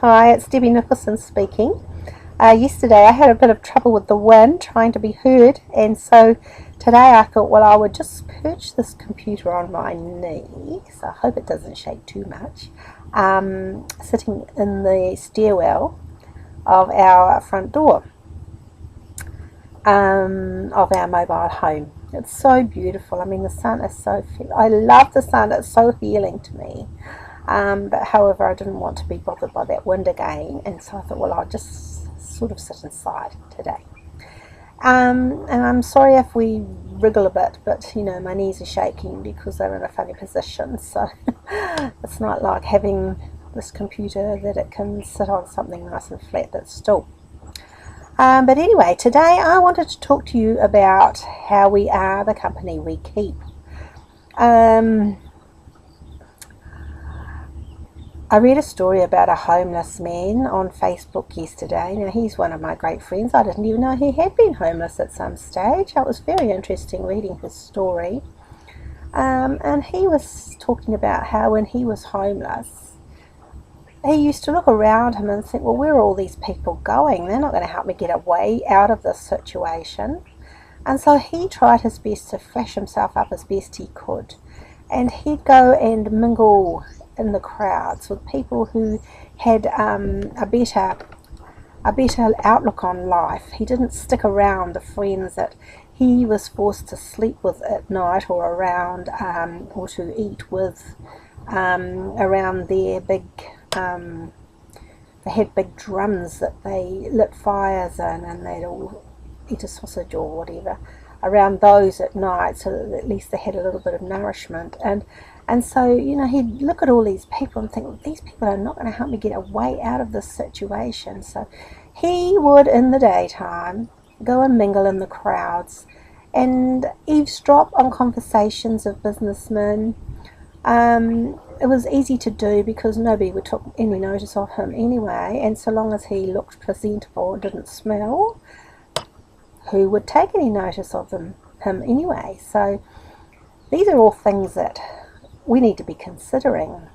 Hi, it's Debbie Nicholson speaking. Yesterday I had a bit of trouble with the wind trying to be heard, and so today I thought, well, I would just perch this computer on my knee, so I hope it doesn't shake too much, sitting in the stairwell of our front door, of our mobile home. It's so beautiful. I mean, the sun is I love the sun, it's so healing to me. But however, I didn't want to be bothered by that wind again, and so I thought, well, I'll just sort of sit inside today. And I'm sorry if we wriggle a bit, but my knees are shaking because they're in a funny position, so it's not like having this computer that it can sit on something nice and flat that's still. But anyway, today I wanted to talk to you about how we are the company we keep. I read a story about a homeless man on Facebook yesterday. Now, he's one of my great friends. I didn't even know he had been homeless at some stage. It was very interesting reading his story. And he was talking about how when he was homeless, he used to look around him and think, well, where are all these people going? They're not going to help me get a way out of this situation. And so he tried his best to flash himself up as best he could. And he'd go and mingle in the crowds with people who had a better outlook on life. He didn't stick around the friends that he was forced to sleep with at night or around or to eat with around their big they had big drums that they lit fires in, and they'd all eat a sausage or whatever around those at night, so that at least they had a little bit of nourishment. And so, he'd look at all these people and think, well, these people are not going to help me get a way out of this situation. So he would, in the daytime, go and mingle in the crowds and eavesdrop on conversations of businessmen. It was easy to do because nobody would take any notice of him anyway, and so long as he looked presentable and didn't smell, who would take any notice of him anyway? So these are all things that we need to be considering.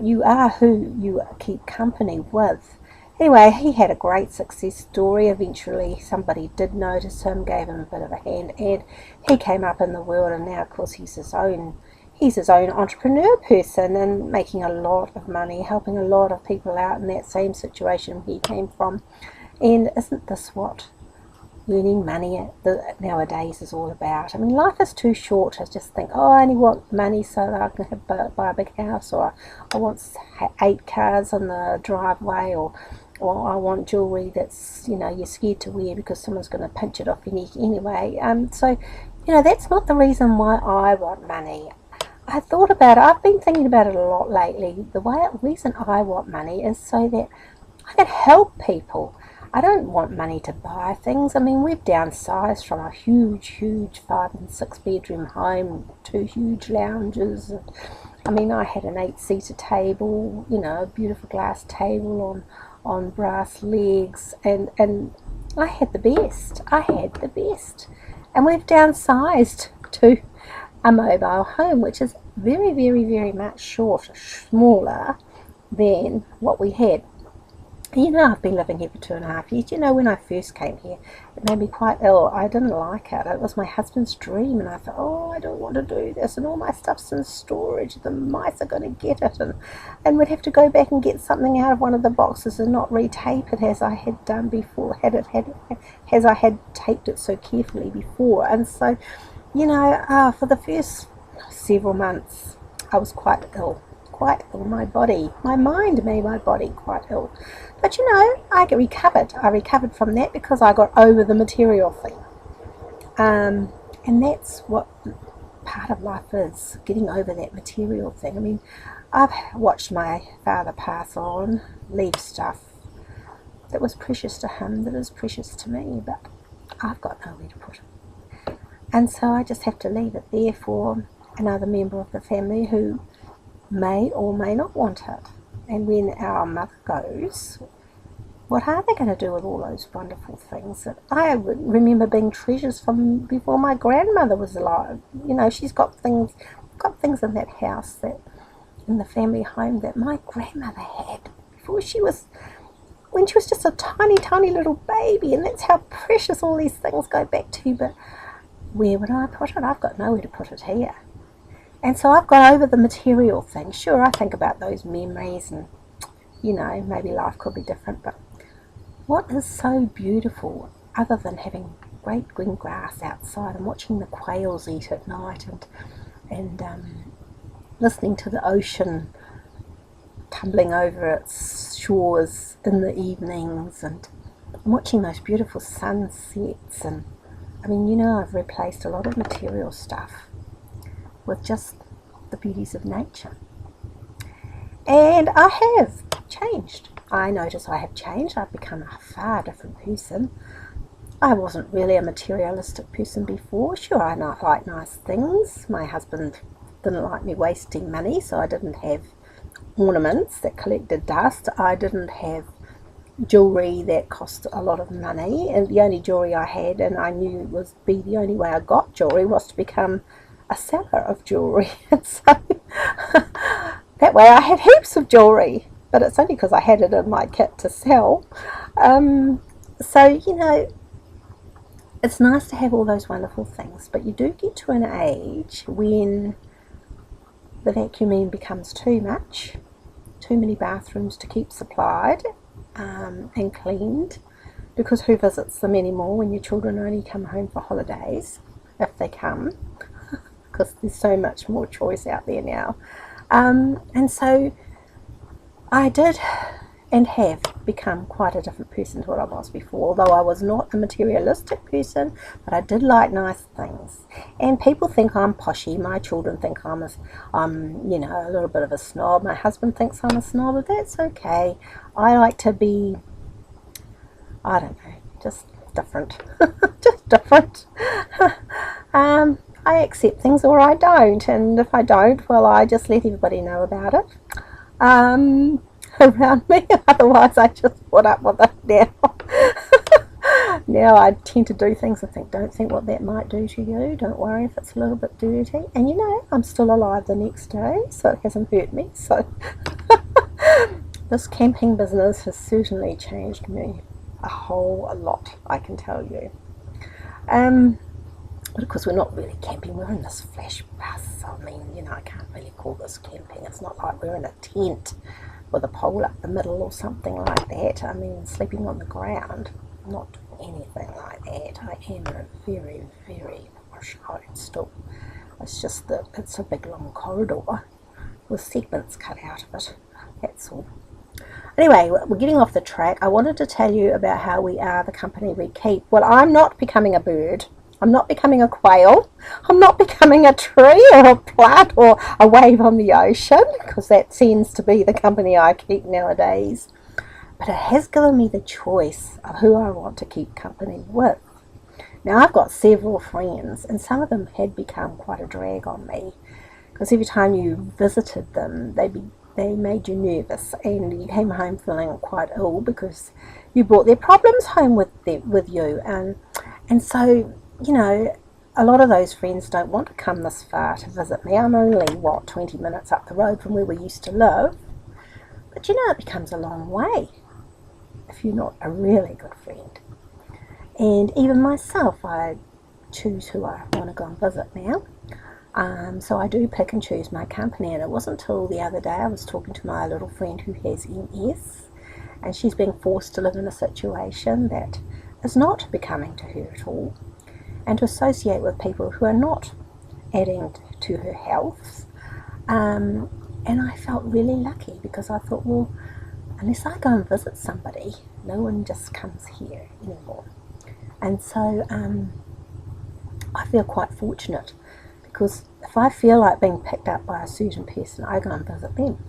You are who you keep company with. Anyway, he had a great success story. Eventually somebody did notice him, gave him a bit of a hand, and he came up in the world, and now of course he's his own entrepreneur person and making a lot of money, helping a lot of people out in that same situation he came from. And isn't this what earning money nowadays is all about? I mean, life is too short to just think, oh, I only want money so that I can buy a big house, or I want 8 cars on the driveway, or I want jewellery that's, you're scared to wear because someone's going to pinch it off your neck anyway. So, that's not the reason why I want money. I thought about it. I've been thinking about it a lot lately. The reason I want money is so that I can help people. I don't want money to buy things. I mean, we've downsized from a huge 5 and 6 bedroom home, 2 huge lounges. I mean, I had an 8-seater table, a beautiful glass table on brass legs, and I had the best. And we've downsized to a mobile home, which is very, very, very much smaller than what we had. I've been living here for 2.5 years. When I first came here, it made me quite ill. I didn't like it. It was my husband's dream, and I thought, oh, I don't want to do this, and all my stuff's in storage. The mice are going to get it, and we'd have to go back and get something out of one of the boxes and not retape it as I had done before, as I had taped it so carefully before. And so, for the first several months, I was quite ill. My mind made my body quite ill. But I recovered. I recovered from that because I got over the material thing. And that's what part of life is, getting over that material thing. I mean, I've watched my father pass on, leave stuff that was precious to him, that is precious to me, but I've got nowhere to put it. And so I just have to leave it there for another member of the family who may or may not want it. And when our mother goes, what are they going to do with all those wonderful things that I remember being treasures from before my grandmother was alive? She's got things in that house, that in the family home, that my grandmother had before. When she was just a tiny, tiny little baby, and that's how precious all these things go back to. But where would I put it? I've got nowhere to put it here. And so I've got over the material thing. Sure, I think about those memories and, maybe life could be different. But what is so beautiful other than having great green grass outside and watching the quails eat at night and listening to the ocean tumbling over its shores in the evenings and watching those beautiful sunsets. And I've replaced a lot of material stuff with just the beauties of nature. And I have changed. I notice I have changed. I've become a far different person. I wasn't really a materialistic person before. Sure, I like nice things. My husband didn't like me wasting money, so I didn't have ornaments that collected dust. I didn't have jewellery that cost a lot of money, and the only jewellery I had, and I knew was the only way I got jewellery, was to become a seller of jewellery. And so that way I had heaps of jewellery, but it's only because I had it in my kit to sell. It's nice to have all those wonderful things, but you do get to an age when the vacuuming becomes too much, too many bathrooms to keep supplied and cleaned, because who visits them anymore when your children only come home for holidays, if they come, because there's so much more choice out there now. And so I did and have become quite a different person to what I was before, although I was not a materialistic person, but I did like nice things. And people think I'm poshy. My children think I'm a little bit of a snob. My husband thinks I'm a snob, but that's okay. I like to be, I don't know, just different. Just different. I accept things or I don't, and if I don't, well, I just let everybody know about it. Around me, otherwise I just put up with it now. Now I tend to do things and think, don't think what that might do to you, don't worry if it's a little bit dirty, and I'm still alive the next day, so it hasn't hurt me. So this camping business has certainly changed me a whole lot, I can tell you. But of course we're not really camping, we're in this flash bus. I can't really call this camping. It's not like we're in a tent with a pole up the middle or something like that. Sleeping on the ground, not doing anything like that. I am in a very, very posh home still. It's just that it's a big long corridor with segments cut out of it, that's all. Anyway, we're getting off the track. I wanted to tell you about how we are the company we keep. Well, I'm not becoming a bird. I'm not becoming a quail. I'm not becoming a tree or a plant or a wave on the ocean, because that seems to be the company I keep nowadays. But it has given me the choice of who I want to keep company with. Now, I've got several friends, and some of them had become quite a drag on me, because every time you visited them, they made you nervous, and you came home feeling quite ill because you brought their problems home with you. And so, a lot of those friends don't want to come this far to visit me. I'm only, 20 minutes up the road from where we used to live. But it becomes a long way if you're not a really good friend. And even myself, I choose who I want to go and visit now. So I do pick and choose my company. And it wasn't until the other day I was talking to my little friend who has MS. And she's being forced to live in a situation that is not becoming to her at all, and to associate with people who are not adding to her health. And I felt really lucky, because I thought, well, unless I go and visit somebody, no one just comes here anymore. And so I feel quite fortunate, because if I feel like being picked up by a certain person, I go and visit them.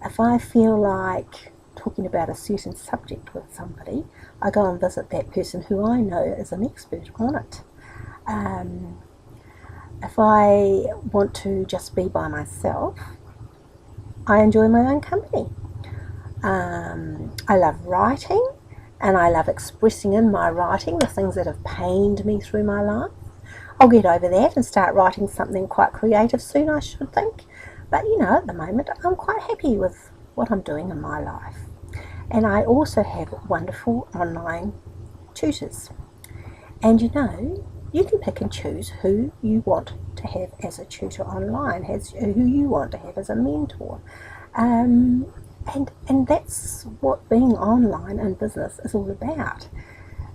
If I feel like talking about a certain subject with somebody, I go and visit that person who I know is an expert on it. If I want to just be by myself, I enjoy my own company. I love writing, and I love expressing in my writing the things that have pained me through my life. I'll get over that and start writing something quite creative soon, I should think. But at the moment I'm quite happy with what I'm doing in my life. And I also have wonderful online tutors. And you know, you can pick and choose who you want to have as a tutor online, who you want to have as a mentor. And that's what being online in business is all about.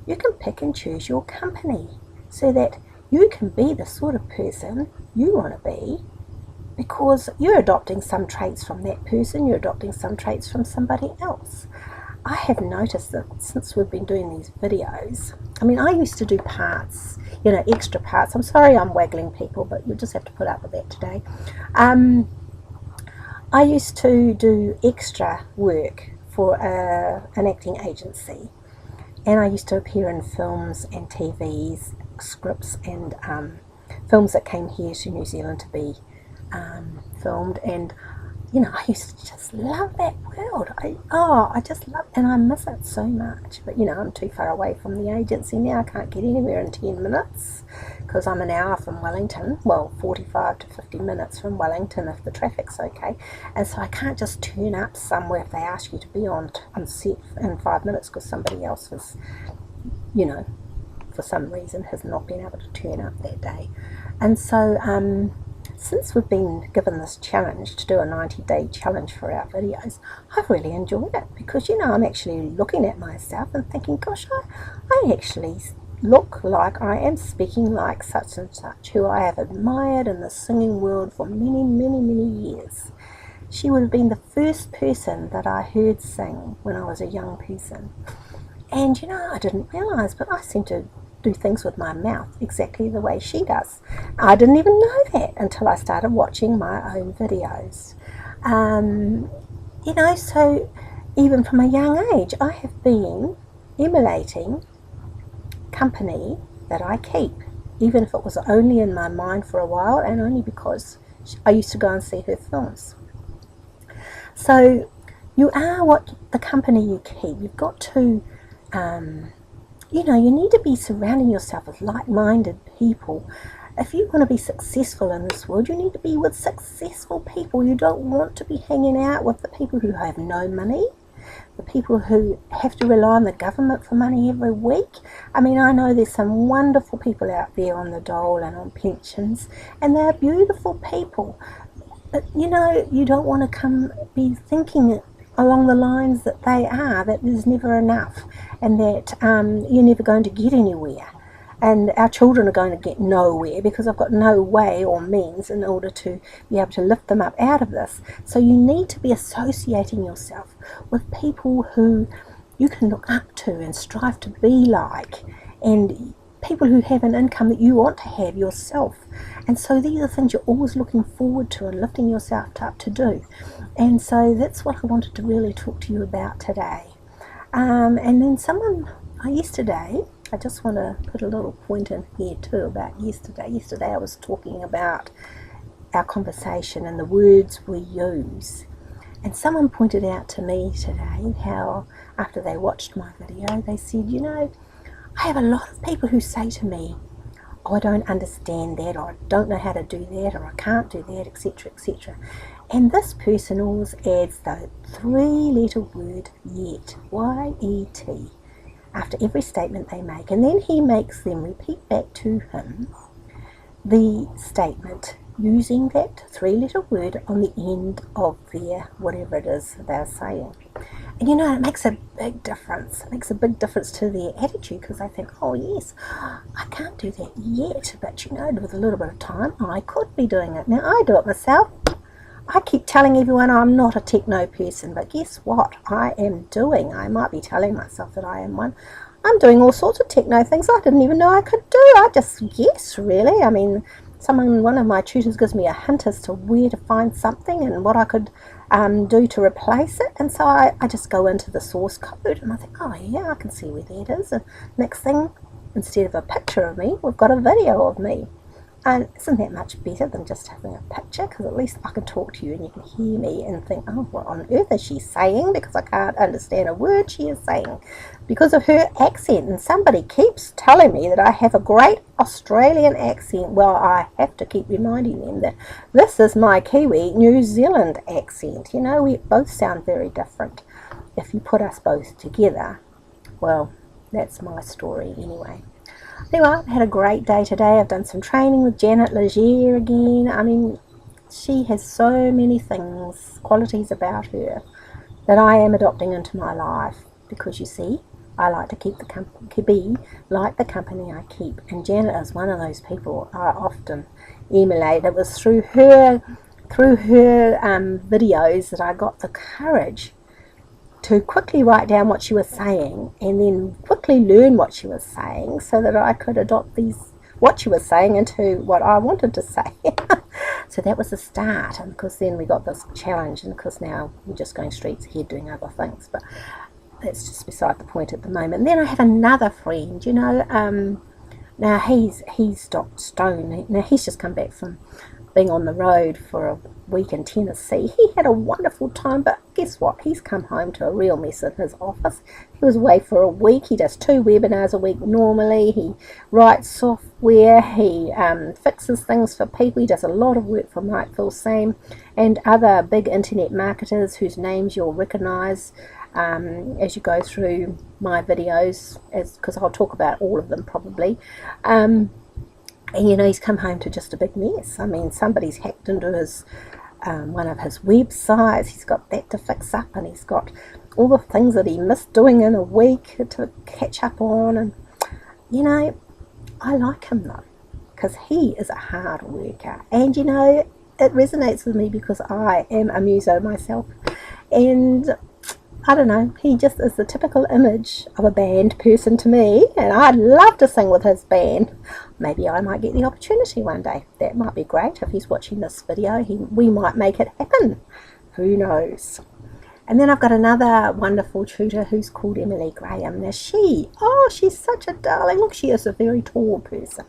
You can pick and choose your company so that you can be the sort of person you want to be, because you're adopting some traits from that person, you're adopting some traits from somebody else. I have noticed that since we've been doing these videos, I mean, I used to do parts, you know, extra parts. I'm sorry I'm waggling people, but you'll just have to put up with that today. I used to do extra work for an acting agency, and I used to appear in films and TVs, scripts, and films that came here to New Zealand to be filmed. And you know, I used to just love that world. I just love it, and I miss it so much. But you know, I'm too far away from the agency now. I can't get anywhere in 10 minutes because I'm an hour from Wellington. Well, 45 to 50 minutes from Wellington if the traffic's okay. And so I can't just turn up somewhere if they ask you to be on set in 5 minutes because somebody else has, you know, for some reason has not been able to turn up that day. And so since we've been given this challenge to do a 90-day challenge for our videos, I've really enjoyed it because, you know, I'm actually looking at myself and thinking, gosh, I actually look like I am speaking like such and such, who I have admired in the singing world for many, many, many years. She would have been the first person that I heard sing when I was a young person. And, you know, I didn't realise, but I seem to do things with my mouth exactly the way she does. I didn't even know that until I started watching my own videos. You know, so even from a young age, I have been emulating company that I keep, even if it was only in my mind for a while and only because I used to go and see her films. So you are what the company you keep. You've got to you know, you need to be surrounding yourself with like-minded people. If you want to be successful in this world, you need to be with successful people. You don't want to be hanging out with the people who have no money, the people who have to rely on the government for money every week. I mean, I know there's some wonderful people out there on the dole and on pensions, and they're beautiful people. But, you know, you don't want to be thinking along the lines that they are, that there's never enough, and that you're never going to get anywhere, and our children are going to get nowhere because I've got no way or means in order to be able to lift them up out of this. So you need to be associating yourself with people who you can look up to and strive to be like, and people who have an income that you want to have yourself. And so these are things you're always looking forward to and lifting yourself up to do. And so that's what I wanted to really talk to you about today. And then yesterday, I just want to put a little point in here too about yesterday. Yesterday I was talking about our conversation and the words we use. And someone pointed out to me today how after they watched my video, they said, you know, I have a lot of people who say to me, oh, I don't understand that, or I don't know how to do that, or I can't do that, etc., etc. And this person always adds the 3-letter word yet, Y-E-T, after every statement they make. And then he makes them repeat back to him the statement using that 3-letter word on the end of their whatever it is they're saying. And you know, it makes a big difference. It makes a big difference to their attitude, because they think, oh yes, I can't do that yet, but you know, with a little bit of time, I could be doing it. Now, I do it myself. I keep telling everyone I'm not a techno person, but guess what? I am doing. I might be telling myself that I am one. I'm doing all sorts of techno things I didn't even know I could do. I just guess, really. I mean, one of my tutors gives me a hint as to where to find something and what I could do to replace it, and so I just go into the source code and I think, oh yeah, I can see where that is, and next thing, instead of a picture of me, we've got a video of me. And isn't that much better than just having a picture? Because at least I can talk to you and you can hear me and think, oh, what on earth is she saying? Because I can't understand a word she is saying because of her accent. And somebody keeps telling me that I have a great Australian accent. Well, I have to keep reminding them that this is my Kiwi New Zealand accent. You know, we both sound very different. If you put us both together, well, that's my story anyway. Anyway, I've had a great day today. I've done some training with Janet Leger again. I mean, she has so many things, qualities about her that I am adopting into my life, because you see, I like to keep the be like the company I keep, and Janet is one of those people I often emulate. It was through her videos that I got the courage to quickly write down what she was saying, and then quickly learn what she was saying, so that I could adopt what she was saying into what I wanted to say. So that was the start, and because then we got this challenge, and because now we're just going straight ahead doing other things, but that's just beside the point at the moment. And then I have another friend, you know, now he's Dr. Stone. Now he's just come back from being on the road for a week in Tennessee. He had a wonderful time, but guess what? He's come home to a real mess in his office. He was away for a week. He does 2 webinars a week normally. He writes software. He fixes things for people. He does a lot of work for Mike Filsaime and other big internet marketers whose names you'll recognize as you go through my videos, because I'll talk about all of them probably. And you know, he's come home to just a big mess. I mean, somebody's hacked into his one of his websites. He's got that to fix up, and he's got all the things that he missed doing in a week to catch up on. And you know, I like him though, because he is a hard worker, and you know, it resonates with me because I am a muso myself, and I don't know, he just is the typical image of a band person to me, and I'd love to sing with his band. Maybe I might get the opportunity one day. That might be great. If he's watching this video, we might make it happen. Who knows? And then I've got another wonderful tutor who's called Emily Graham. Now she's such a darling. Look, she is a very tall person.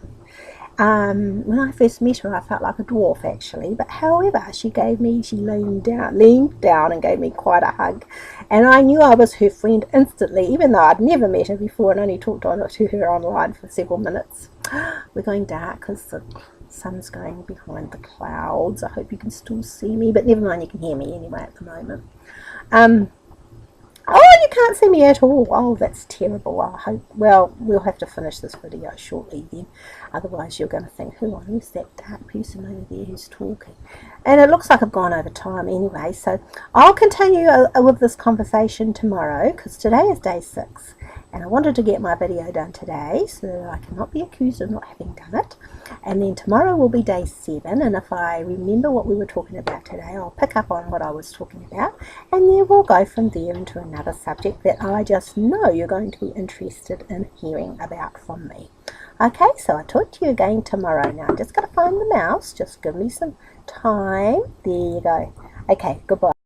When I first met her, I felt like a dwarf actually, but however, she leaned down and gave me quite a hug, and I knew I was her friend instantly, even though I'd never met her before and only talked to her online for several minutes. We're going dark because the sun's going behind the clouds. I hope you can still see me, but never mind, you can hear me anyway at the moment. Oh, you can't see me at all. Oh, that's terrible. I hope. Well, we'll have to finish this video shortly then. Otherwise, you're going to think, who's that dark person over there who's talking? And it looks like I've gone over time anyway. So I'll continue with this conversation tomorrow, because today is day 6. And I wanted to get my video done today so that I cannot be accused of not having done it. And then tomorrow will be day 7, and if I remember what we were talking about today, I'll pick up on what I was talking about, and then we'll go from there into another subject that I just know you're going to be interested in hearing about from me. Okay, so I'll talk to you again tomorrow. Now I'm just going to find the mouse. Just give me some time. There you go. Okay, goodbye.